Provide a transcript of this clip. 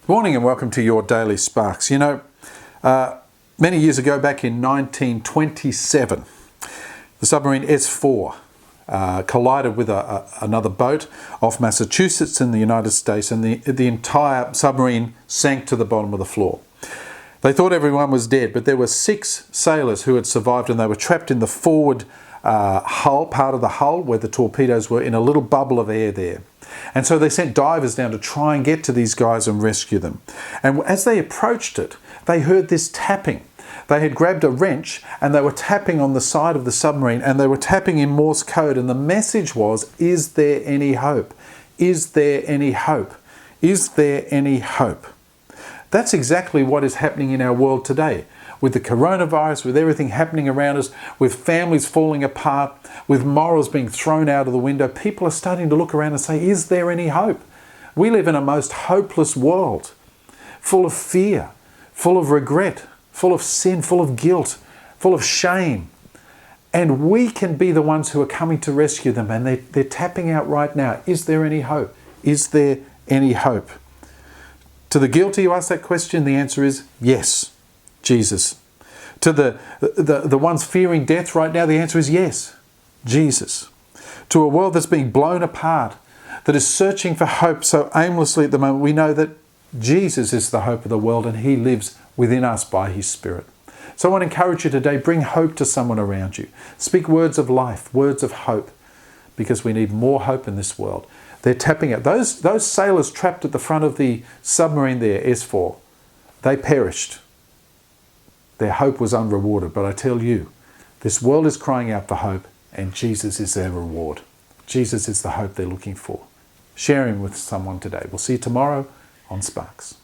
Morning and welcome to your Daily Sparks. You know, many years ago, back in 1927, the submarine S4 collided with another boat off Massachusetts in the United States, and the entire submarine sank to the bottom of the floor. They thought everyone was dead, but there were 6 sailors who had survived, and they were trapped in the forward hull, part of the hull where the torpedoes were, in a little bubble of air there. And so they sent divers down to try and get to these guys and rescue them. And as they approached it, they heard this tapping. They had grabbed a wrench and they were tapping on the side of the submarine, and they were tapping in Morse code. And the message was, is there any hope? Is there any hope? Is there any hope? That's exactly what is happening in our world today. With the coronavirus, with everything happening around us, with families falling apart, with morals being thrown out of the window, people are starting to look around and say, is there any hope? We live in a most hopeless world, full of fear, full of regret, full of sin, full of guilt, full of shame. And we can be the ones who are coming to rescue them, and they're tapping out right now. Is there any hope? Is there any hope? To the guilty who ask that question, the answer is yes, Jesus. To the ones fearing death right now, the answer is yes, Jesus. To a world that's being blown apart, that is searching for hope so aimlessly at the moment, we know that Jesus is the hope of the world, and He lives within us by His Spirit. So I want to encourage you today, bring hope to someone around you. Speak words of life, words of hope, because we need more hope in this world. They're tapping out. Those sailors trapped at the front of the submarine there, S4, they perished. Their hope was unrewarded. But I tell you, this world is crying out for hope, and Jesus is their reward. Jesus is the hope they're looking for. Share Him with someone today. We'll see you tomorrow on Sparks.